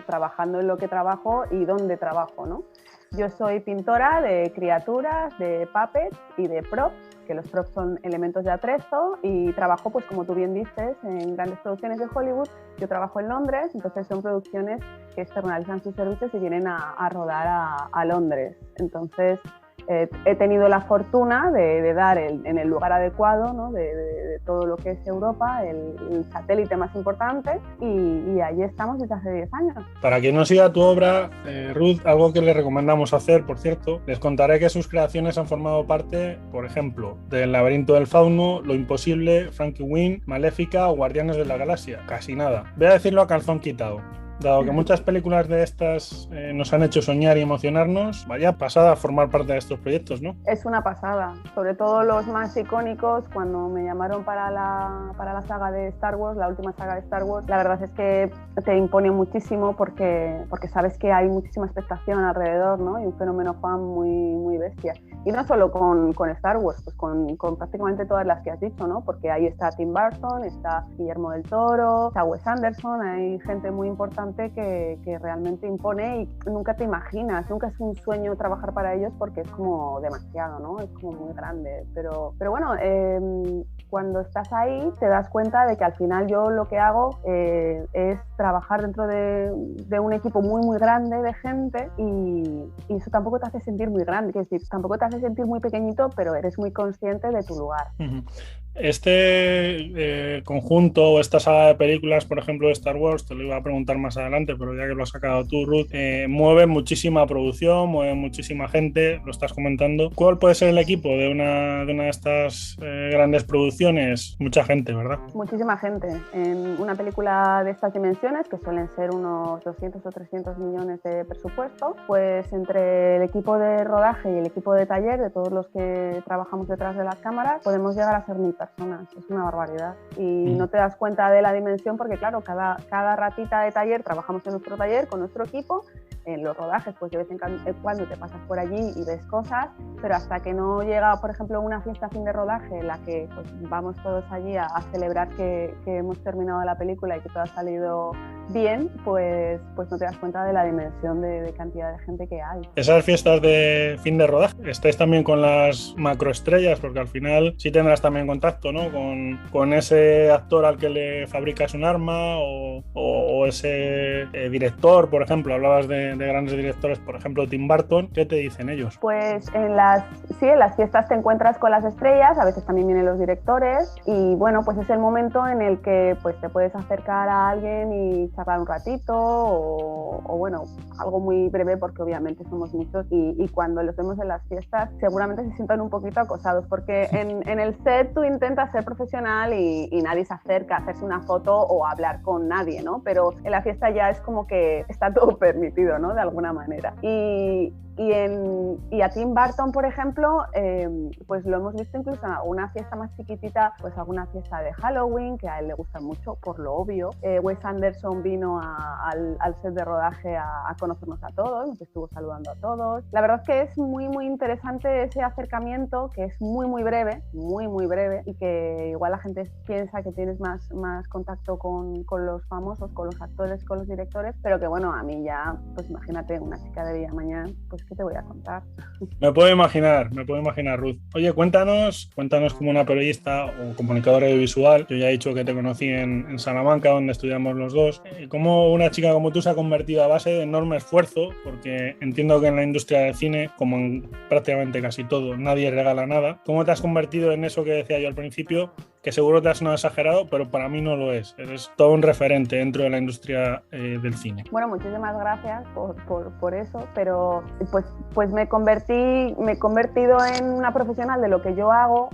trabajando en lo que trabajo y dónde trabajo, ¿no? Yo soy pintora de criaturas, de puppets y de props, que los props son elementos de atrezo, y trabajo, pues como tú bien dices, en grandes producciones de Hollywood. Yo trabajo en Londres, entonces son producciones que externalizan sus servicios y vienen a rodar a Londres. Entonces he tenido la fortuna de dar en el lugar adecuado, ¿no? de todo lo que es Europa, el satélite más importante, y allí estamos desde hace 10 años. Para quien no siga tu obra, Ruth, algo que le recomendamos hacer, por cierto, les contaré que sus creaciones han formado parte, por ejemplo, del Laberinto del Fauno, Lo Imposible, Frankenweenie, Maléfica o Guardianes de la Galaxia. Casi nada. Voy a decirlo a calzón quitado. Dado que muchas películas de estas nos han hecho soñar y emocionarnos, vaya pasada formar parte de estos proyectos, ¿no? Es una pasada, sobre todo los más icónicos. Cuando me llamaron para la saga de Star Wars, la última saga de Star Wars, la verdad es que te impone muchísimo porque sabes que hay muchísima expectación alrededor, ¿no? Y un fenómeno fan muy, muy bestia. Y no solo con Star Wars, pues con prácticamente todas las que has dicho, ¿no? Porque ahí está Tim Burton, está Guillermo del Toro, está Wes Anderson, hay gente muy importante que realmente impone y nunca te imaginas, nunca es un sueño trabajar para ellos porque es como demasiado, ¿no? Es como muy grande, pero bueno, cuando estás ahí te das cuenta de que al final yo lo que hago es trabajar dentro de un equipo muy muy grande de gente y eso tampoco te hace sentir muy grande, es decir, tampoco te hace sentir muy pequeñito, pero eres muy consciente de tu lugar. Uh-huh. Este conjunto o esta saga de películas, por ejemplo, de Star Wars, te lo iba a preguntar más adelante, pero ya que lo has sacado tú, Ruth, mueve muchísima producción, mueve muchísima gente, lo estás comentando. ¿Cuál puede ser el equipo de una de estas grandes producciones? Mucha gente, ¿verdad? Muchísima gente. En una película de estas dimensiones, que suelen ser unos 200 o 300 millones de presupuesto, pues entre el equipo de rodaje y el equipo de taller, de todos los que trabajamos detrás de las cámaras, podemos llegar a ser 1000 personas. Es una barbaridad. Y no te das cuenta de la dimensión porque, claro, cada ratita de taller trabajamos en nuestro taller con nuestro equipo. En los rodajes, pues de vez en cuando te pasas por allí y ves cosas, pero hasta que no llega, por ejemplo, una fiesta fin de rodaje en la que pues, vamos todos allí a celebrar que hemos terminado la película y que todo ha salido bien, pues no te das cuenta de la dimensión de cantidad de gente que hay. Esas fiestas de fin de rodaje, estáis también con las macroestrellas, porque al final sí tendrás también contacto, ¿no? Con ese actor al que le fabricas un arma o ese director, por ejemplo, hablabas de grandes directores, por ejemplo Tim Burton. ¿Qué te dicen ellos? Pues en las fiestas te encuentras con las estrellas, a veces también vienen los directores y bueno, pues es el momento en el que pues te puedes acercar a alguien y charlar un ratito o bueno, algo muy breve porque obviamente somos muchos y cuando los vemos en las fiestas seguramente se sientan un poquito acosados porque en el set tú intentas ser profesional y nadie se acerca a hacerse una foto o a hablar con nadie, ¿no? Pero en la fiesta ya es como que está todo permitido, ¿no? De alguna manera. Y a Tim Burton, por ejemplo, pues lo hemos visto incluso en alguna fiesta más chiquitita, pues alguna fiesta de Halloween, que a él le gusta mucho, por lo obvio. Wes Anderson vino al set de rodaje a conocernos a todos, nos estuvo saludando a todos. La verdad es que es muy, muy interesante ese acercamiento, que es muy, muy breve, y que igual la gente piensa que tienes más contacto con los famosos, con los actores, con los directores, pero que bueno, a mí ya, pues imagínate, una chica de Villamañana, pues ¿qué te voy a contar? Me puedo imaginar, Ruth. Oye, cuéntanos como una periodista o comunicadora audiovisual. Yo ya he dicho que te conocí en Salamanca, donde estudiamos los dos. ¿Cómo una chica como tú se ha convertido a base de enorme esfuerzo? Porque entiendo que en la industria del cine, como en prácticamente casi todo, nadie regala nada. ¿Cómo te has convertido en eso que decía yo al principio? que seguro te has sonado exagerado, pero para mí no lo es. Eres todo un referente dentro de la industria del cine. Bueno, muchísimas gracias por eso, pero pues me he convertido en una profesional de lo que yo hago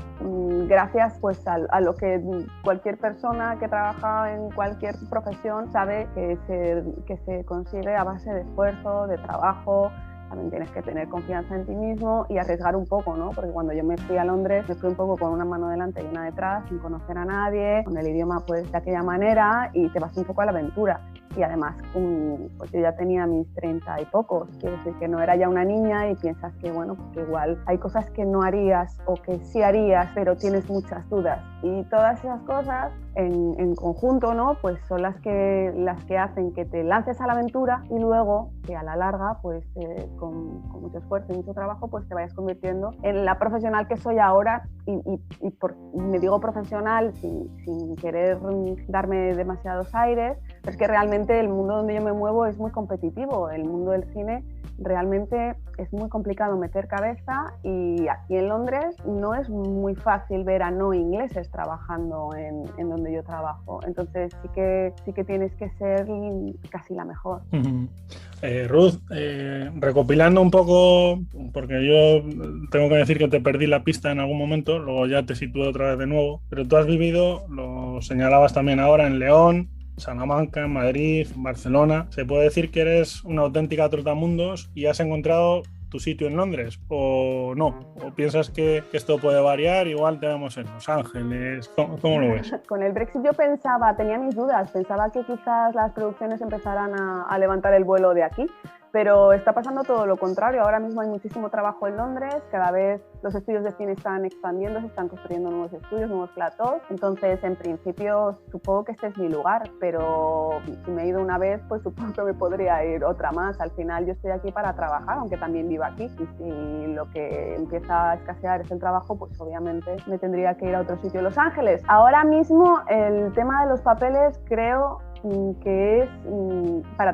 gracias pues a lo que cualquier persona que trabaja en cualquier profesión sabe que se consigue a base de esfuerzo, de trabajo. También tienes que tener confianza en ti mismo y arriesgar un poco, ¿no? Porque cuando yo me fui a Londres, me fui un poco con una mano delante y una detrás, sin conocer a nadie, con el idioma pues de aquella manera, y te vas un poco a la aventura. Y además, pues yo ya tenía mis 30 y pocos, quiere decir que no era ya una niña y piensas que, bueno, que igual hay cosas que no harías o que sí harías, pero tienes muchas dudas. Y todas esas cosas en conjunto, ¿no? Pues son las que hacen que te lances a la aventura y luego que a la larga, pues con mucho esfuerzo y mucho trabajo, pues te vayas convirtiendo en la profesional que soy ahora y me digo profesional sin querer darme demasiados aires, pero es que realmente el mundo donde yo me muevo es muy competitivo, el mundo del cine realmente es muy complicado meter cabeza y aquí en Londres no es muy fácil ver a no ingleses trabajando en donde yo trabajo, entonces sí que tienes que ser casi la mejor. Ruth, recopilando un poco, porque yo tengo que decir que te perdí la pista en algún momento, luego ya te sitúo otra vez de nuevo, pero tú has vivido, lo señalabas también ahora, en León, Salamanca, Madrid, Barcelona. ¿Se puede decir que eres una auténtica trotamundos y has encontrado tu sitio en Londres o no? ¿O piensas que esto puede variar? Igual te vemos en Los Ángeles. ¿Cómo lo ves? Con el Brexit yo tenía mis dudas, pensaba que quizás las producciones empezaran a levantar el vuelo de aquí, pero está pasando todo lo contrario. Ahora mismo hay muchísimo trabajo en Londres, cada vez los estudios de cine están expandiendo, se están construyendo nuevos estudios, nuevos platós, entonces en principio supongo que este es mi lugar, pero si me he ido una vez, pues supongo que me podría ir otra más. Al final yo estoy aquí para trabajar, aunque también vivo aquí, y si lo que empieza a escasear es el trabajo, pues obviamente me tendría que ir a otro sitio. Los Ángeles, ahora mismo el tema de los papeles creo que es para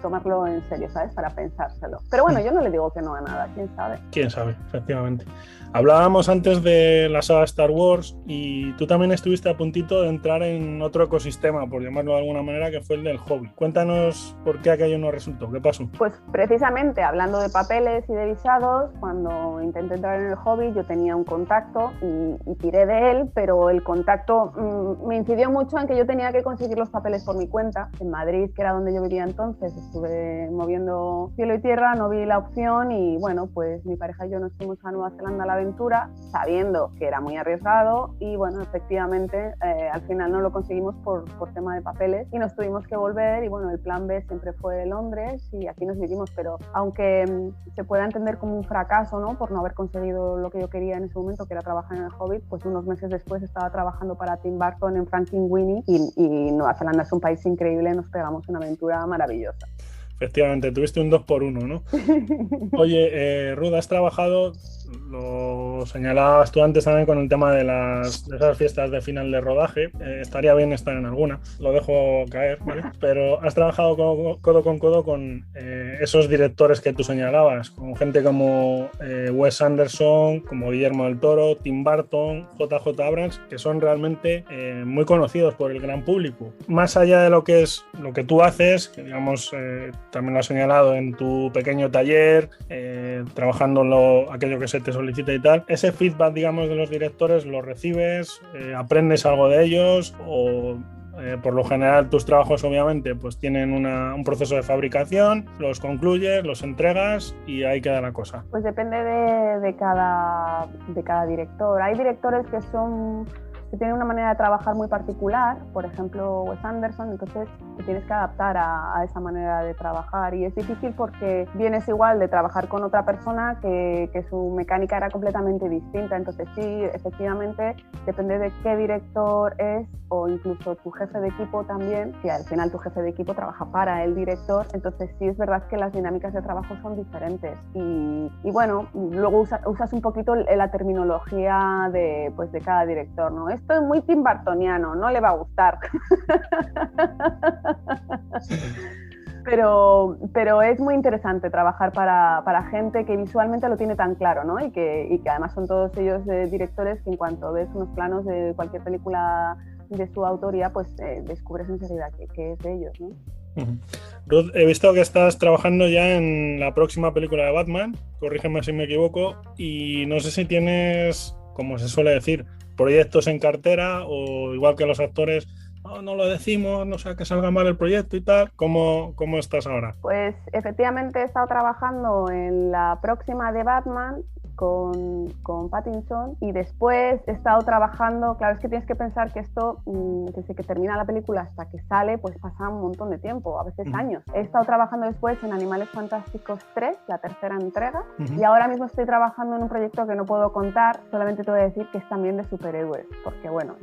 tomarlo en serio, ¿sabes? Para pensárselo. Pero bueno, yo no le digo que no a nada, quién sabe. Quién sabe, efectivamente. Hablábamos antes de la saga Star Wars y tú también estuviste a puntito de entrar en otro ecosistema, por llamarlo de alguna manera, que fue el del hobby. Cuéntanos por qué aquello no resultó, ¿qué pasó? Pues precisamente hablando de papeles y de visados, cuando intenté entrar en el hobby yo tenía un contacto y tiré de él, pero el contacto me incidió mucho en que yo tenía que conseguir los papeles por mi cuenta. En Madrid, que era donde yo vivía entonces, estuve moviendo cielo y tierra, no vi la opción y bueno, pues mi pareja y yo nos fuimos a Nueva Zelanda a la aventura, sabiendo que era muy arriesgado y bueno, efectivamente al final no lo conseguimos por tema de papeles y nos tuvimos que volver y bueno, el plan B siempre fue Londres y aquí nos vivimos, pero aunque se pueda entender como un fracaso, ¿no? Por no haber conseguido lo que yo quería en ese momento, que era trabajar en el Hobbit, pues unos meses después estaba trabajando para Tim Burton en Frankenweenie y Nueva Zelanda es un país increíble, nos pegamos una aventura maravillosa. Efectivamente, tuviste un 2x1, ¿no? Oye, Ruth, has trabajado, lo señalabas tú antes también con el tema de esas fiestas de final de rodaje. Estaría bien estar en alguna, lo dejo caer, ¿vale? Pero has trabajado codo con codo con esos directores que tú señalabas, con gente como Wes Anderson, como Guillermo del Toro, Tim Burton, JJ Abrams, que son realmente muy conocidos por el gran público. Más allá de lo que tú haces, que digamos... también lo has señalado en tu pequeño taller, trabajando aquello que se te solicita y tal. Ese feedback, digamos, de los directores, ¿lo recibes? ¿Aprendes algo de ellos? ¿O por lo general tus trabajos obviamente pues tienen un proceso de fabricación, los concluyes, los entregas y ahí queda la cosa? Pues depende de cada director. Hay directores que tienen una manera de trabajar muy particular, por ejemplo Wes Anderson, entonces te tienes que adaptar a esa manera de trabajar y es difícil porque vienes igual de trabajar con otra persona que su mecánica era completamente distinta, entonces sí, efectivamente depende de qué director es o incluso tu jefe de equipo también, que al final tu jefe de equipo trabaja para el director, entonces sí es verdad que las dinámicas de trabajo son diferentes y bueno, luego usas un poquito la terminología de cada director, ¿no? Esto es muy timbartoniano, no le va a gustar. Pero es muy interesante trabajar para gente que visualmente lo tiene tan claro, ¿no? Y que además son todos ellos directores que en cuanto ves unos planos de cualquier película de su autoría, pues descubres enseguida que es de ellos, ¿no? Uh-huh. Ruth, he visto que estás trabajando ya en la próxima película de Batman, corrígeme si me equivoco, y no sé si tienes, como se suele decir, proyectos en cartera o igual que los actores, no lo decimos, no sea que salga mal el proyecto y tal. ¿Cómo estás ahora? Pues efectivamente he estado trabajando en la próxima de Batman con Pattinson y después he estado trabajando, claro, es que tienes que pensar que esto desde que termina la película hasta que sale pues pasa un montón de tiempo, a veces años. He estado trabajando después en Animales Fantásticos 3, la tercera entrega, y ahora mismo estoy trabajando en un proyecto que no puedo contar, solamente te voy a decir que es también de superhéroes, porque bueno,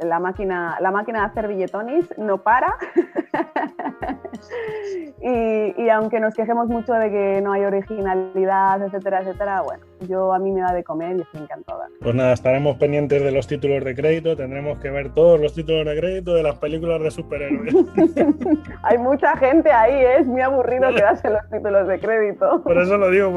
la máquina de hacer billetonis no para. y aunque nos quejemos mucho de que no hay originalidad, etcétera, etcétera, bueno, a mí me da de comer y estoy encantada. Pues nada, estaremos pendientes de los títulos de crédito, tendremos que ver todos los títulos de crédito de las películas de superhéroes. Hay mucha gente ahí, es muy aburrido quedarse los títulos de crédito. Por eso lo digo.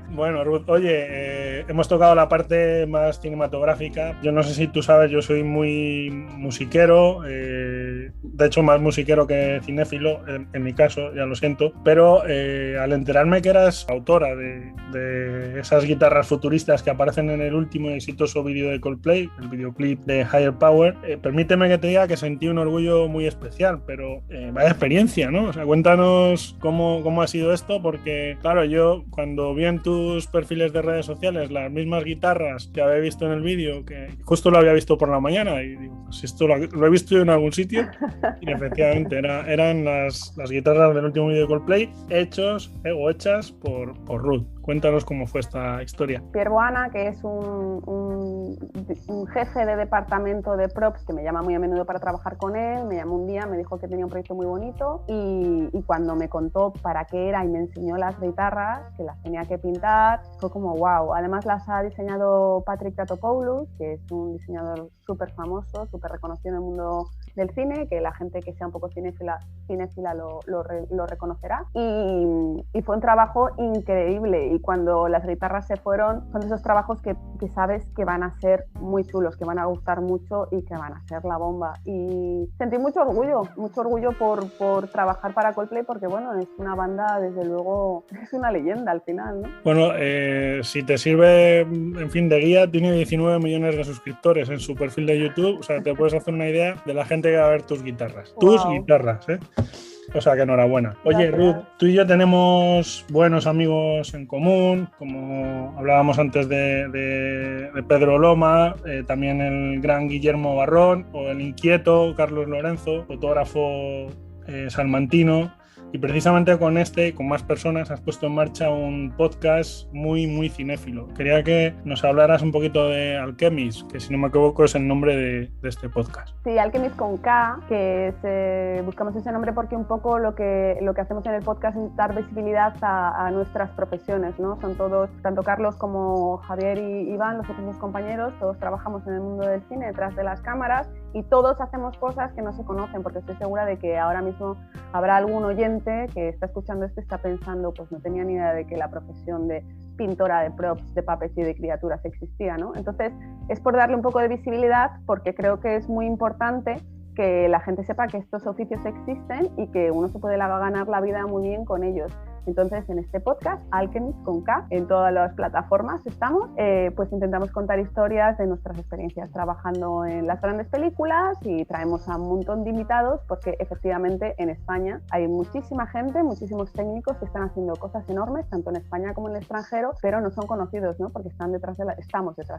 Bueno, Ruth, oye, hemos tocado la parte más cinematográfica. Yo no sé si tú sabes, yo soy muy musiquero, de hecho más musiquero que cinéfilo, en mi caso, ya lo siento, pero al enterarme que eras autora de esas guitarras futuristas que aparecen en el último y exitoso vídeo de Coldplay, el videoclip de Higher Power, permíteme que te diga que sentí un orgullo muy especial, pero vaya experiencia, ¿no? O sea, cuéntanos cómo ha sido esto, porque claro, yo cuando vi en tus perfiles de redes sociales las mismas guitarras que había visto en el vídeo, que justo lo había visto por la mañana, y digo, pues esto lo he visto yo en algún sitio, y efectivamente eran las guitarras del último vídeo de Coldplay hechas por Ruth. Cuéntanos cómo fue esta historia. Pierre Boana, que es un jefe de departamento de props que me llama muy a menudo para trabajar con él, me llamó un día, me dijo que tenía un proyecto muy bonito y cuando me contó para qué era y me enseñó las guitarras, que las tenía que pintar, fue como wow. Además las ha diseñado Patrick Tatopoulos, que es un diseñador súper famoso, súper reconocido en el mundo del cine, que la gente que sea un poco cinéfila lo reconocerá, y fue un trabajo increíble. Y cuando las guitarras se fueron, son esos trabajos que sabes que van a ser muy chulos, que van a gustar mucho y que van a ser la bomba. Y sentí mucho orgullo por trabajar para Coldplay, porque bueno, es una banda, desde luego, es una leyenda al final, ¿no? Bueno, si te sirve, en fin, de guía, tiene 19 millones de suscriptores en su perfil de YouTube, o sea, te puedes hacer una idea de la gente que va a ver tus guitarras. Wow. Tus guitarras, ¿eh? O sea, que enhorabuena. Oye, Ruth, tú y yo tenemos buenos amigos en común, como hablábamos antes de Pedro Loma, también el gran Guillermo Barrón, o el inquieto Carlos Lorenzo, fotógrafo salmantino. Y precisamente con más personas, has puesto en marcha un podcast muy, muy cinéfilo. Quería que nos hablaras un poquito de Alchemist, que si no me equivoco es el nombre de este podcast. Sí, Alchemist con K, que buscamos ese nombre porque un poco lo que hacemos en el podcast es dar visibilidad a nuestras profesiones, ¿no? Son todos, tanto Carlos como Javier y Iván, los otros dos compañeros, todos trabajamos en el mundo del cine detrás de las cámaras y todos hacemos cosas que no se conocen, porque estoy segura de que ahora mismo habrá algún oyente que está escuchando esto y está pensando, pues no tenía ni idea de que la profesión de pintora de props, de puppets y de criaturas existía, ¿no? Entonces es por darle un poco de visibilidad, porque creo que es muy importante que la gente sepa que estos oficios existen y que uno se puede ganar la vida muy bien con ellos. Entonces, en este podcast, Alchemist con K, en todas las plataformas estamos, pues intentamos contar historias de nuestras experiencias trabajando en las grandes películas y traemos a un montón de invitados porque efectivamente en España hay muchísima gente, muchísimos técnicos que están haciendo cosas enormes, tanto en España como en el extranjero, pero no son conocidos, ¿no? Porque estamos detrás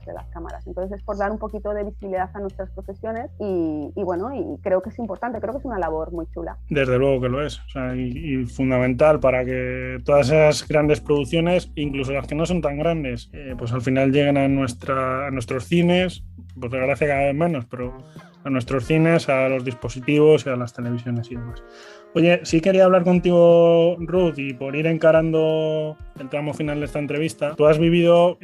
de las cámaras. Entonces, es por dar un poquito de visibilidad a nuestras profesiones y bueno, y creo que es importante, creo que es una labor muy chula. Desde luego que lo es, o sea, y fundamental para que todas esas grandes producciones, incluso las que no son tan grandes, pues al final lleguen a nuestros cines, por desgracia cada vez menos, pero a nuestros cines, a los dispositivos y a las televisiones y demás. Oye, sí quería hablar contigo, Ruth, y por ir encarando el tramo final de esta entrevista, tú has vivido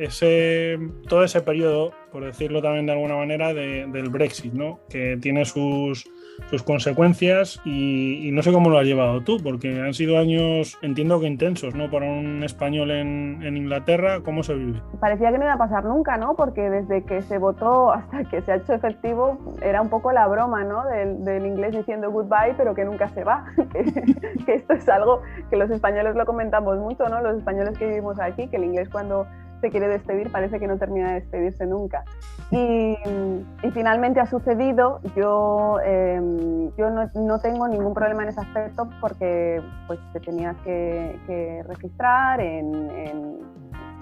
todo ese periodo, por decirlo también de alguna manera, del Brexit, ¿no? Que tiene sus sus consecuencias y no sé cómo lo has llevado tú, porque han sido años, entiendo que intensos, ¿no? Para un español en Inglaterra, ¿cómo se vive? Parecía que no iba a pasar nunca, ¿no? Porque desde que se votó hasta que se ha hecho efectivo era un poco la broma, ¿no? Del inglés diciendo goodbye, pero que nunca se va. que esto es algo que los españoles lo comentamos mucho, ¿no? Los españoles que vivimos aquí, que el inglés cuando se quiere despedir parece que no termina de despedirse nunca. Y finalmente ha sucedido. Yo no tengo ningún problema en ese aspecto porque pues te tenías que registrar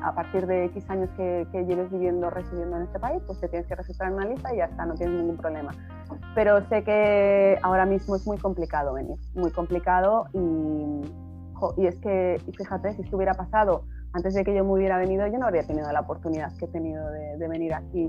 a partir de X años que lleves residiendo en este país, pues te tienes que registrar en una lista y ya está, no tienes ningún problema. Pero sé que ahora mismo es muy complicado venir, muy complicado y es que, fíjate, si esto hubiera pasado antes de que yo me hubiera venido, yo no habría tenido la oportunidad que he tenido de venir aquí.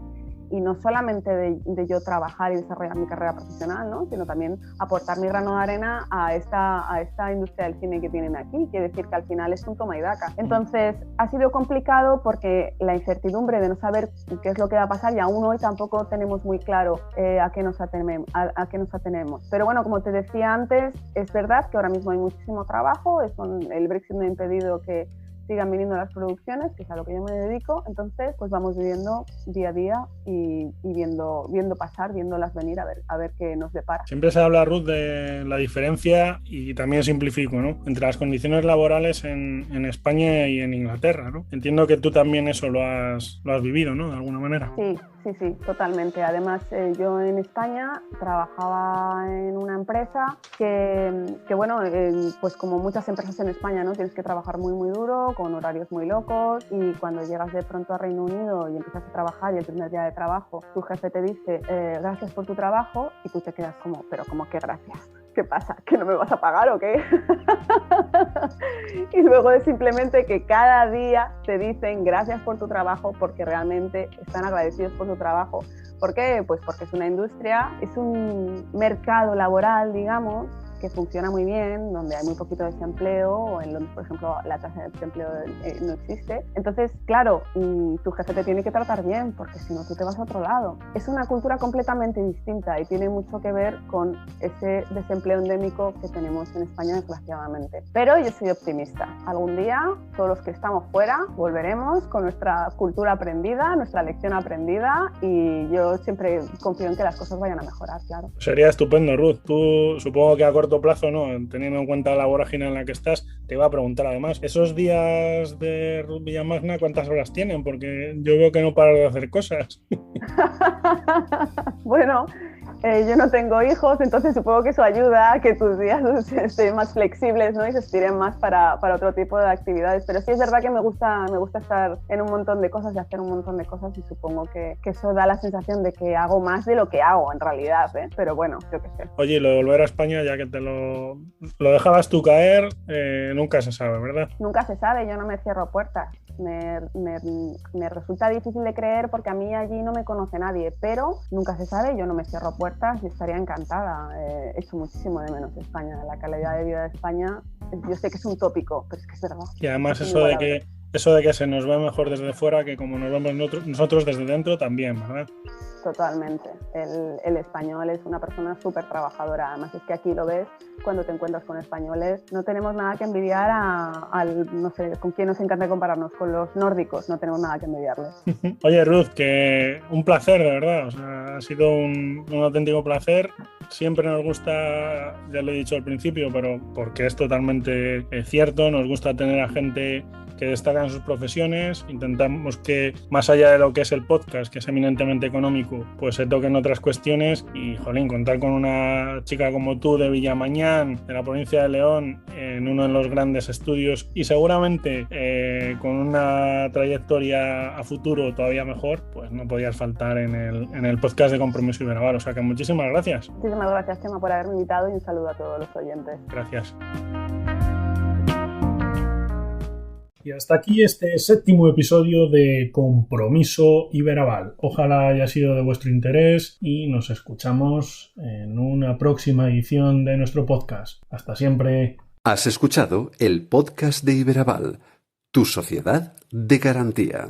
Y no solamente de yo trabajar y desarrollar mi carrera profesional, ¿no? Sino también aportar mi grano de arena a esta industria del cine que tienen aquí. Quiere decir que al final es un toma y daca. Entonces ha sido complicado porque la incertidumbre de no saber qué es lo que va a pasar y aún hoy tampoco tenemos muy claro a qué nos atenemos. Pero bueno, como te decía antes, es verdad que ahora mismo hay muchísimo trabajo. El Brexit no ha impedido que sigan viniendo las producciones, que es a lo que yo me dedico. Entonces pues vamos viviendo día a día y viendo pasar, viéndolas venir a ver qué nos depara. Siempre se habla, Ruth, de la diferencia, y también simplifico, ¿no?, entre las condiciones laborales en España y en Inglaterra, ¿no? Entiendo que tú también eso lo has vivido, ¿no?, de alguna manera. Sí, totalmente. Además, yo en España trabajaba en una empresa que bueno, pues como muchas empresas en España, ¿no?, tienes que trabajar muy, muy duro, con horarios muy locos, y cuando llegas de pronto a Reino Unido y empiezas a trabajar y el primer día de trabajo tu jefe te dice gracias por tu trabajo, y tú te quedas como, pero ¿cómo que gracias? ¿Qué pasa? ¿Que no me vas a pagar o qué? Y luego es simplemente que cada día te dicen gracias por tu trabajo porque realmente están agradecidos por tu trabajo. ¿Por qué? Pues porque es una industria, es un mercado laboral, digamos, que funciona muy bien, donde hay muy poquito desempleo, o en donde, por ejemplo, la tasa de desempleo no existe. Entonces, claro, tu jefe te tiene que tratar bien, porque si no, tú te vas a otro lado. Es una cultura completamente distinta y tiene mucho que ver con ese desempleo endémico que tenemos en España, desgraciadamente. Pero yo soy optimista. Algún día, todos los que estamos fuera, volveremos con nuestra cultura aprendida, nuestra lección aprendida, y yo siempre confío en que las cosas vayan a mejorar, claro. Sería estupendo, Ruth. Tú, supongo que a corto plazo, ¿no?, teniendo en cuenta la vorágine en la que estás, te iba a preguntar además, esos días de Ruth Villamagna, ¿cuántas horas tienen? Porque yo veo que no paras de hacer cosas. Bueno, yo no tengo hijos, entonces supongo que eso ayuda a que tus días estén más flexibles, ¿no?, y se estiren más para otro tipo de actividades. Pero sí es verdad que me gusta estar en un montón de cosas y hacer un montón de cosas, y supongo que eso da la sensación de que hago más de lo que hago en realidad, ¿eh? Pero bueno, yo qué sé. Oye, lo de volver a España, ya que te lo dejabas tú caer, nunca se sabe, ¿verdad? Nunca se sabe, yo no me cierro puertas. Me resulta difícil de creer porque a mí allí no me conoce nadie, pero nunca se sabe, yo no me cierro puertas y estaría encantada. Echo muchísimo de menos España, la calidad de vida de España. Yo sé que es un tópico, pero es que es verdad. Y además eso de que se nos ve mejor desde fuera que como nos vemos nosotros desde dentro también, ¿verdad? Totalmente. El español es una persona súper trabajadora. Además es que aquí lo ves cuando te encuentras con españoles. No tenemos nada que envidiar no sé, con quién nos encanta compararnos, con los nórdicos. No tenemos nada que envidiarles. Oye, Ruth, que un placer, de verdad. O sea, ha sido un auténtico placer. Siempre nos gusta, ya lo he dicho al principio, pero porque es totalmente cierto, nos gusta tener a gente que destaca en sus profesiones. Intentamos que, más allá de lo que es el podcast, que es eminentemente económico, pues se toquen otras cuestiones. Y, jolín, contar con una chica como tú de Villamañán, de la provincia de León, en uno de los grandes estudios, y seguramente con una trayectoria a futuro todavía mejor, pues no podías faltar en el podcast de Compromiso Iberaval. O sea que muchísimas gracias. Muchísimas gracias, Chema, por haberme invitado, y un saludo a todos los oyentes. Gracias. Y hasta aquí este 7º episodio de Compromiso Iberaval. Ojalá haya sido de vuestro interés y nos escuchamos en una próxima edición de nuestro podcast. Hasta siempre. Has escuchado el podcast de Iberaval, tu sociedad de garantía.